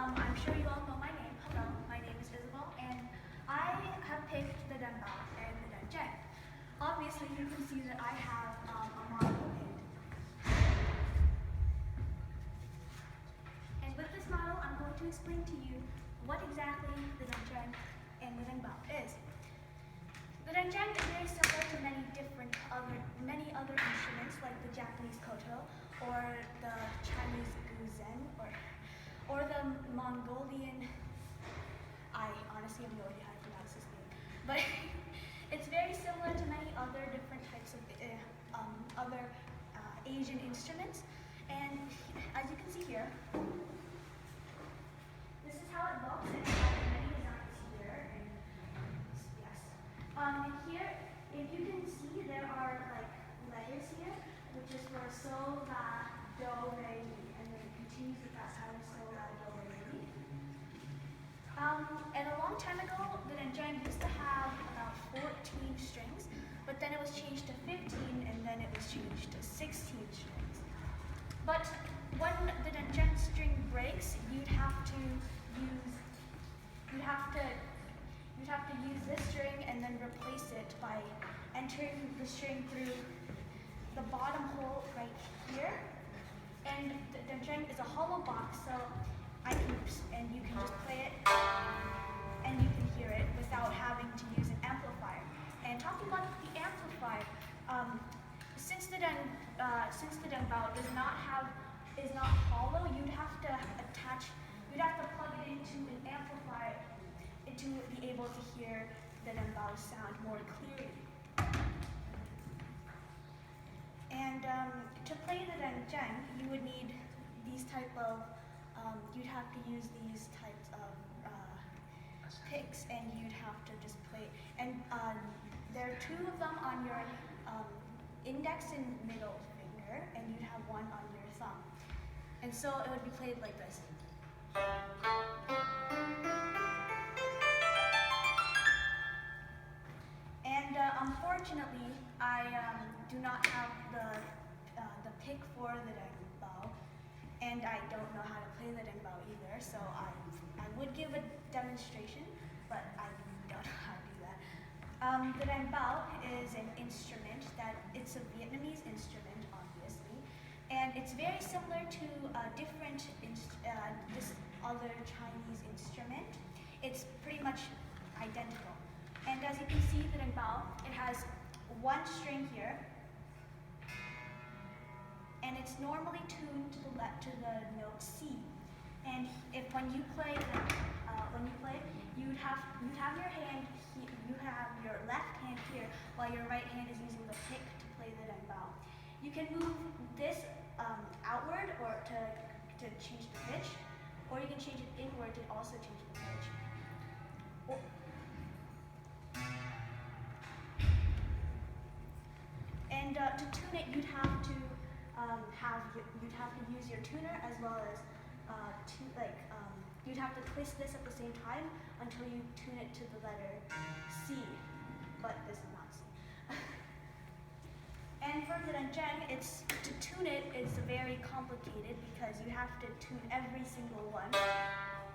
I'm sure you all know my name. Hello, my name is Isabel, and I have picked the Denbao and the Denjeng. Obviously, you can see that I have a model picked. And with this model, I'm going to explain to you what exactly the Denjeng and the Denbao is. The Denjeng is very similar to many other instruments like the Japanese koto or the Chinese guzen or the Mongolian. I honestly have no idea how to pronounce this name, but it's very similar to many other different types of other Asian instruments. And as you can see here, this is how it looks. And it has many designs here. And yes. And here, if you can see, there are like letters here, which is for so, la, do, re, mi, and then it continues with that pattern, so, la, do, re, mi. And a long time ago, the Denjeng used to have about 14 strings, but then it was changed to 15, and then it was changed to 16 strings. But when the Denjeng string breaks, you'd have to use this string and then replace it by entering the string through the bottom hole right here. And the Denjeng is a hollow box, so you can just play it and you can hear it without having to use an amplifier. And talking about the amplifier, since the Denbao is not hollow, you'd have to plug it into an amplifier to be able to hear the Denbao sound more clearly. And to play the Denjeng, you would need these you'd have to use these types of picks, and you'd have to just play. And there are two of them on your index and middle finger, and you'd have one on your thumb. And so it would be played like this. And unfortunately, I do not have the pick for the Denbao, and I don't know how to play the Denbao either. So I would give a demonstration, but I don't know how to do that. The Denbao is an instrument it's a Vietnamese instrument, obviously, and it's very similar to this other Chinese instrument. It's pretty much identical. And as you can see, the Denbao, it has one string here, and it's normally tuned to the note C. And when you play, you'd have your left hand here, while your right hand is using the pick to play the Denbao. You can move this outward or to change the pitch, or you can change it inward to also change the pitch. And to tune it, you'd have to use your tuner as well as you'd have to twist this at the same time until you tune it to the letter C. But this is not C. And for the Denjeng, to tune it is very complicated because you have to tune every single one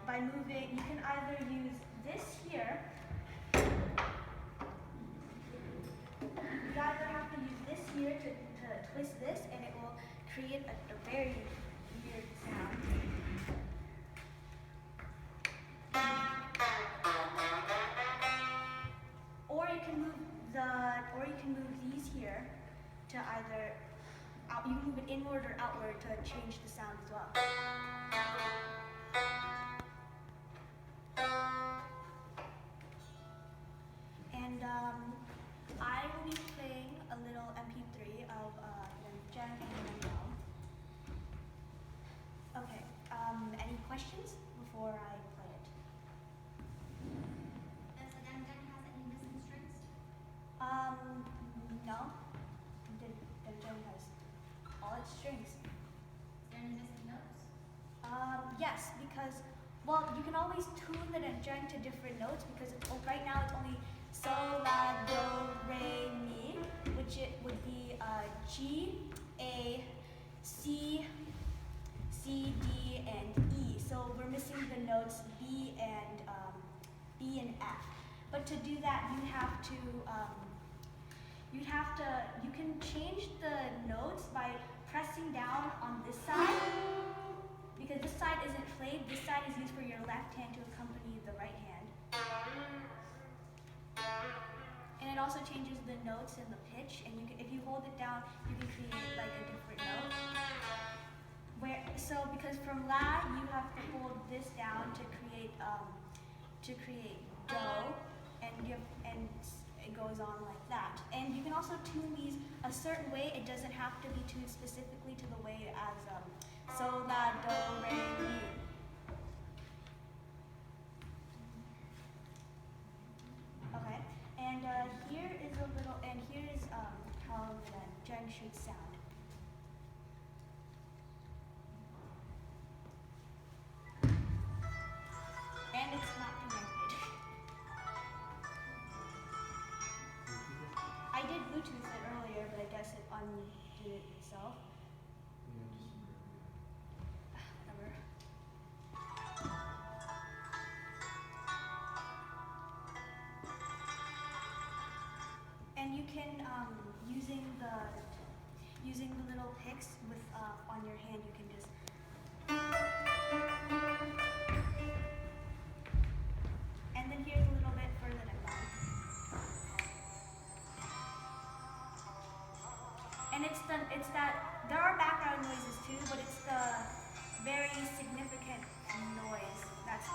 by moving. You can either use this here. You either have to use this here to twist this, and it will create a very weird sound. Or you can move these here to either you can move it inward or outward to change the sound as well. And I will be playing a little MP3 of Denjeng and Denbao. Okay. Any questions before I play it? Does the Denjeng have any missing strings? No. Denjeng has all its strings. Is there any missing notes? Yes, because you can always tune the Denjeng to different notes because right now it's only so, la, do, re, mi, which it would be G, A, C, D, and E. So we're missing the notes B and F. But to do that, you can change the notes by pressing down on this side, because this side isn't played. This side is used for your left hand to accompany the right hand. And it also changes the notes and the pitch, and if you hold it down, you can create like a different note. Because from La, you have to hold this down to create Do, and it goes on like that. And you can also tune these a certain way. It doesn't have to be tuned specifically to the way as So, La, Do, Re, Mi. Okay, and here is how the Zhen should sound. And it's not connected. I did Bluetooth it earlier, but I guess it undid it itself. Whatever. And you can, using the little picks with on your hand, you can just. And then here's a little bit further down. And it's that there are background noises too, but it's the very significant noise that's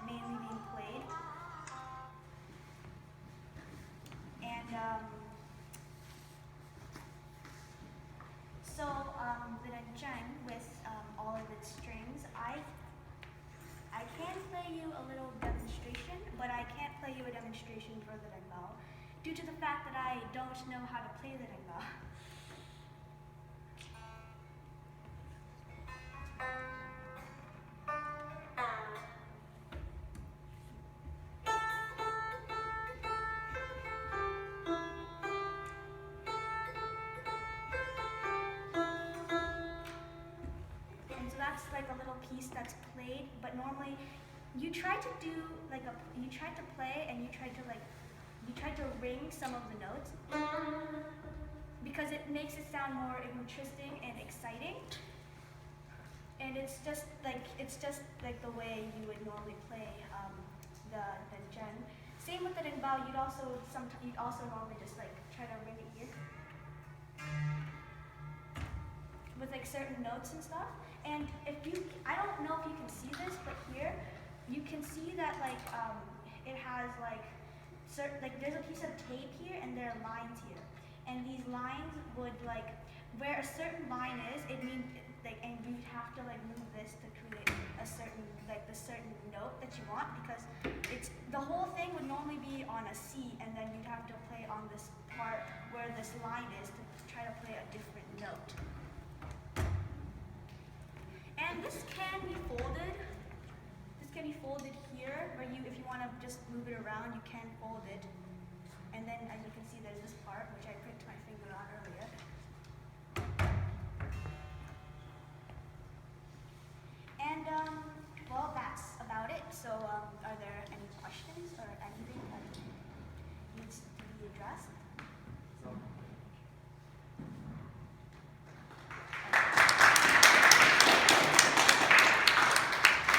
mainly being played. And the Zhen with all of its strings, I can play you a little demonstration, but I can't play you a demonstration for the Rengbao due to the fact that I don't know how to play the Rengbao. That's like a little piece that's played, but normally you try to play and you try to ring some of the notes because it makes it sound more interesting and exciting. And it's just like the way you would normally play the Zhen. Same with the Rengbao, you'd also normally just like try to ring it here with like certain notes and stuff. And I don't know if you can see this, but here you can see that like it has like there's a piece of tape here and there are lines here, and these lines would like where a certain line is, it means like, and you'd have to like move this to create a certain the certain note that you want, because the whole thing would normally be on a C, and then you'd have to play on this part where this line is to try to play a different note. And this can be folded. This can be folded here, where if you want to just move it around, you can fold it. And then, as you can see, there's this part, which I